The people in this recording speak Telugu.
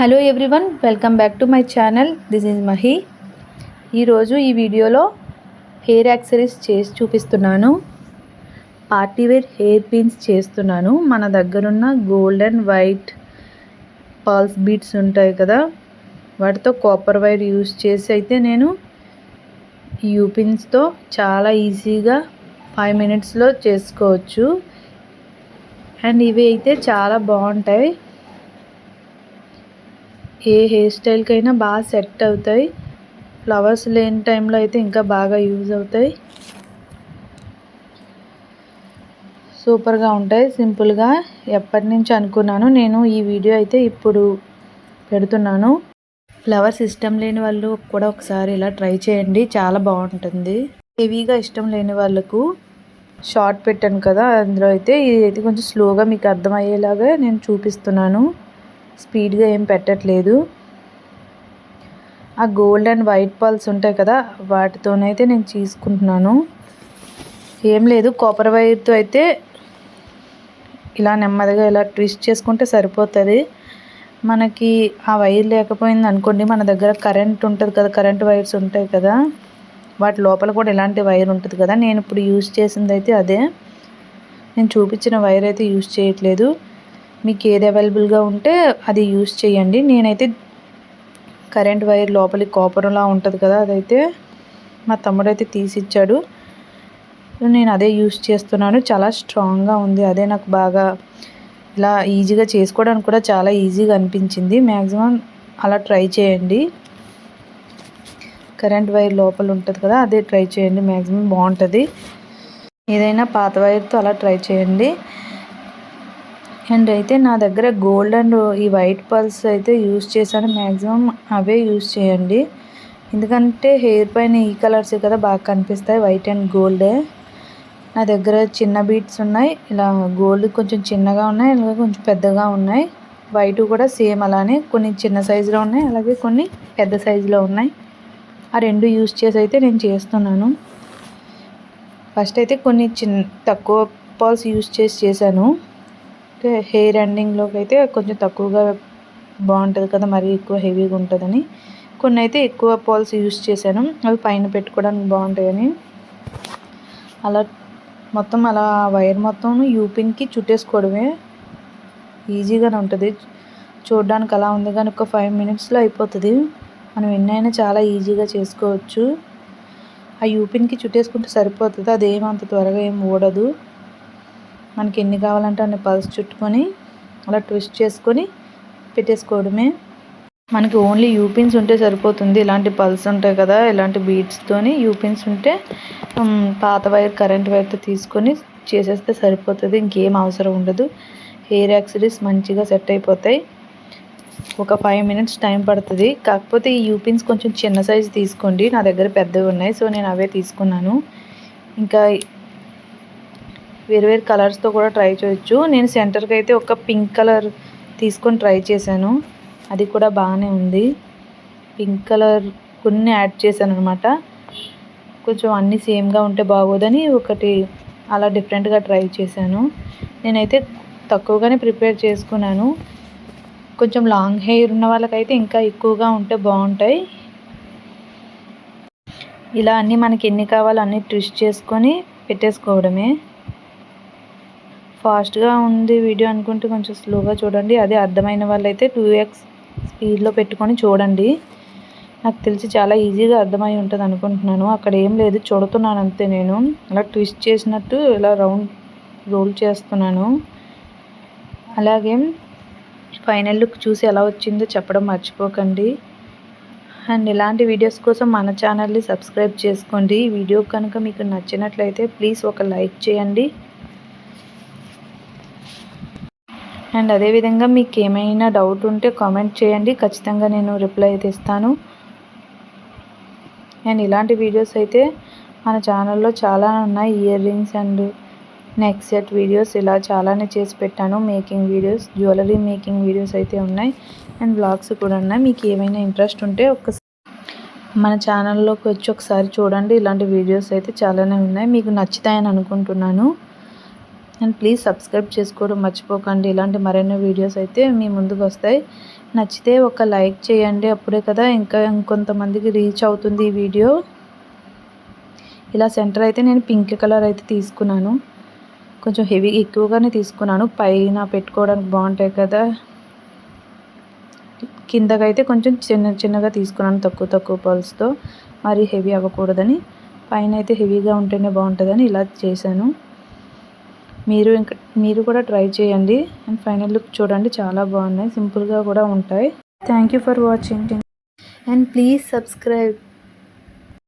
Hello everyone, welcome back to my channel. This is Mahi. ఈరోజు ఈ వీడియోలో హెయిర్ యాక్సెసరీస్ చేసి చూపిస్తున్నాను. పార్టీవేర్ హెయిర్ పిన్స్ చేస్తున్నాను. మన దగ్గరున్న gold and white pearls beads ఉంటాయి కదా, వాటితో కాపర్ వైర్ యూస్ చేసి అయితే నేను ఈ యూ పిన్స్తో చాలా ఈజీగా 5 minutesలో చేసుకోవచ్చు. అండ్ ఇవి అయితే చాలా బాగుంటాయి. ఏ హెయిర్ స్టైల్కైనా బాగా సెట్ అవుతాయి. ఫ్లవర్స్ లేని టైంలో అయితే ఇంకా బాగా యూజ్ అవుతాయి. సూపర్గా ఉంటాయి. సింపుల్గా ఎప్పటి నుంచి అనుకున్నాను నేను ఈ వీడియో అయితే ఇప్పుడు పెడుతున్నాను. ఫ్లవర్స్ ఇష్టం లేని వాళ్ళు కూడా ఒకసారి ఇలా ట్రై చేయండి, చాలా బాగుంటుంది. హెవీగా ఇష్టం లేని వాళ్ళకు షార్ట్ పెట్టాను కదా, అందులో అయితే ఇది అయితే కొంచెం స్లోగా మీకు అర్థమయ్యేలాగా నేను చూపిస్తున్నాను. స్పీడ్గా ఏం పెట్టట్లేదు. ఆ గోల్డ్ అండ్ వైట్ పర్ల్స్ ఉంటాయి కదా, వాటితోనైతే నేను తీసుకుంటున్నాను. ఏం లేదు, కాపర్ వైర్తో అయితే ఇలా నెమ్మదిగా ఇలా ట్విస్ట్ చేసుకుంటే సరిపోతుంది. మనకి ఆ వైర్ లేకపోయింది అనుకోండి, మన దగ్గర కరెంట్ ఉంటుంది కదా, కరెంట్ వైర్స్ ఉంటాయి కదా, వాటి లోపల కూడా ఇలాంటి వైర్ ఉంటుంది కదా. నేను ఇప్పుడు యూజ్ చేసింది అయితే అదే. నేను చూపించిన వైర్ అయితే యూజ్ చేయట్లేదు. మీకు ఏది అవైలబుల్గా ఉంటే అది యూజ్ చేయండి. నేనైతే కరెంట్ వైర్ లోపలికి కాపర్లా ఉంటుంది కదా, అదైతే మా తమ్ముడైతే తీసిచ్చాడు. నేను అదే యూజ్ చేస్తున్నాను. చాలా స్ట్రాంగ్గా ఉంది. అదే నాకు బాగా ఇలా ఈజీగా చేసుకోవడానికి కూడా చాలా ఈజీగా అనిపించింది. మ్యాక్సిమం అలా ట్రై చేయండి. కరెంట్ వైర్ లోపల ఉంటుంది కదా, అదే ట్రై చేయండి. మ్యాక్సిమం బాగుంటుంది. ఏదైనా పాత వైర్తో అలా ట్రై చేయండి. అండ్ అయితే నా దగ్గర గోల్డ్ అండ్ ఈ వైట్ పర్ల్స్ అయితే యూజ్ చేశాను. మ్యాక్సిమం అవే యూజ్ చేయండి. ఎందుకంటే హెయిర్ పైన ఈ కలర్సే కదా బాగా కనిపిస్తాయి, వైట్ అండ్ గోల్డే. నా దగ్గర చిన్న బీడ్స్ ఉన్నాయి. ఇలా గోల్డ్ కొంచెం చిన్నగా ఉన్నాయి, అలాగే కొంచెం పెద్దగా ఉన్నాయి. వైట్ కూడా సేమ్ అలానే, కొన్ని చిన్న సైజులో ఉన్నాయి, అలాగే కొన్ని పెద్ద సైజులో ఉన్నాయి. ఆ రెండు యూజ్ చేసి అయితే నేను చేస్తున్నాను. ఫస్ట్ అయితే కొన్ని తక్కువ పర్ల్స్ యూజ్ చేశాను. హెయిర్ ఎండింగ్లోకి అయితే కొంచెం తక్కువగా బాగుంటుంది కదా, మరీ ఎక్కువ హెవీగా ఉంటుందని. కొన్ని అయితే ఎక్కువ పర్ల్స్ యూజ్ చేశాను, అవి పైన పెట్టుకోవడానికి బాగుంటాయని. అలా మొత్తం అలా వైర్ మొత్తం యూ పిన్కి చుట్టేసుకోవడమే. ఈజీగానే ఉంటుంది. చూడడానికి అలా ఉంది కానీ ఒక 5 minutesలో అయిపోతుంది. మనం ఎన్నైనా చాలా ఈజీగా చేసుకోవచ్చు. ఆ యూ పిన్కి చుట్టేసుకుంటే సరిపోతుంది. అదేమంత త్వరగా ఏం ఊడదు. మనకి ఎన్ని కావాలంటే అన్ని పల్స్ చుట్టుకొని అలా ట్విస్ట్ చేసుకొని పెట్టేసుకోవడమే. మనకి ఓన్లీ యూ పిన్స్ ఉంటే సరిపోతుంది. ఇలాంటి పల్స్ ఉంటాయి కదా, ఇలాంటి బీడ్స్తోని యూ పిన్స్ ఉంటే పాత వైర్ కరెంట్ వైర్తో తీసుకొని చేసేస్తే సరిపోతుంది. ఇంకేం అవసరం ఉండదు. హెయిర్ యాక్సెసరీస్ మంచిగా సెట్ అయిపోతాయి. ఒక 5 minutes టైం పడుతుంది. కాకపోతే ఈ యూ పిన్స్ కొంచెం చిన్న సైజు తీసుకోండి. నా దగ్గర పెద్దవి ఉన్నాయి, సో నేను అవే తీసుకున్నాను. ఇంకా వేరు కలర్స్తో కూడా ట్రై చేయొచ్చు. నేను సెంటర్కి అయితే ఒక పింక్ కలర్ తీసుకొని ట్రై చేశాను. అది కూడా బాగానే ఉంది. పింక్ కలర్ కొన్ని యాడ్ చేశాను అనమాట. కొంచెం అన్నీ సేమ్గా ఉంటే బాగోదని ఒకటి అలా డిఫరెంట్గా ట్రై చేశాను. నేనైతే తక్కువగానే ప్రిపేర్ చేసుకున్నాను. కొంచెం లాంగ్ హెయిర్ ఉన్న వాళ్ళకైతే ఇంకా ఎక్కువగా ఉంటే బాగుంటాయి. ఇలా అన్నీ మనకి ఎన్ని కావాలో అన్నీ ట్విస్ట్ చేసుకొని పెట్టేసుకోవడమే. ఫాస్ట్గా ఉంది వీడియో అనుకుంటే కొంచెం స్లోగా చూడండి. అదే అర్థమైన వాళ్ళైతే 2x స్పీడ్లో పెట్టుకొని చూడండి. నాకు తెలిసి చాలా ఈజీగా అర్థమై ఉంటుంది అనుకుంటున్నాను. అక్కడ ఏం లేదు, చూడుతున్నాను అంతే. నేను అలా ట్విస్ట్ చేసినట్టు ఇలా రోల్ చేస్తున్నాను. అలాగే ఫైనల్ లుక్ చూసి ఎలా వచ్చిందో చెప్పడం మర్చిపోకండి. అండ్ ఇలాంటి వీడియోస్ కోసం మన ఛానల్ని సబ్స్క్రైబ్ చేసుకోండి. ఈ వీడియో కనుక మీకు నచ్చినట్లయితే ప్లీజ్ ఒక లైక్ చేయండి. అండ్ అదేవిధంగా మీకు ఏమైనా డౌట్ ఉంటే కామెంట్ చేయండి, ఖచ్చితంగా నేను రిప్లై అయితే ఇస్తాను. అండ్ ఇలాంటి వీడియోస్ అయితే మన ఛానల్లో చాలా ఉన్నాయి. Ear rings and neck set videos ఇలా చాలానే చేసి పెట్టాను. Making videos, jewellery making videos అయితే ఉన్నాయి. అండ్ వ్లాగ్స్ కూడా ఉన్నాయి. మీకు ఏమైనా ఇంట్రెస్ట్ ఉంటే మన ఛానల్లోకి వచ్చి ఒకసారి చూడండి. ఇలాంటి వీడియోస్ అయితే చాలానే ఉన్నాయి, మీకు నచ్చుతాయని అనుకుంటున్నాను. అండ్ ప్లీజ్ సబ్స్క్రైబ్ చేసుకోవడం మర్చిపోకండి. ఇలాంటి మరిన్ని వీడియోస్ అయితే మీ ముందుకు వస్తాయి. నచ్చితే ఒక లైక్ చేయండి, అప్పుడే కదా ఇంకా ఇంకొంతమందికి రీచ్ అవుతుంది ఈ వీడియో. ఇలా సెంటర్ అయితే నేను పింక్ కలర్ అయితే తీసుకున్నాను, కొంచెం హెవీ ఎక్కువగానే తీసుకున్నాను, పైన పెట్టుకోవడానికి బాగుంటాయి కదా. కిందకైతే కొంచెం చిన్నగా తీసుకున్నాను, తక్కువ పల్స్తో, మరి హెవీ అవ్వకూడదని. పైన అయితే హెవీగా ఉంటేనే బాగుంటుందని ఇలా చేశాను. మీరు కూడా ట్రై చేయండి. అండ్ ఫైనల్ లుక్ చూడండి, చాలా బాగున్నాయి, సింపుల్గా కూడా ఉంటాయి. Thank you for watching and please subscribe.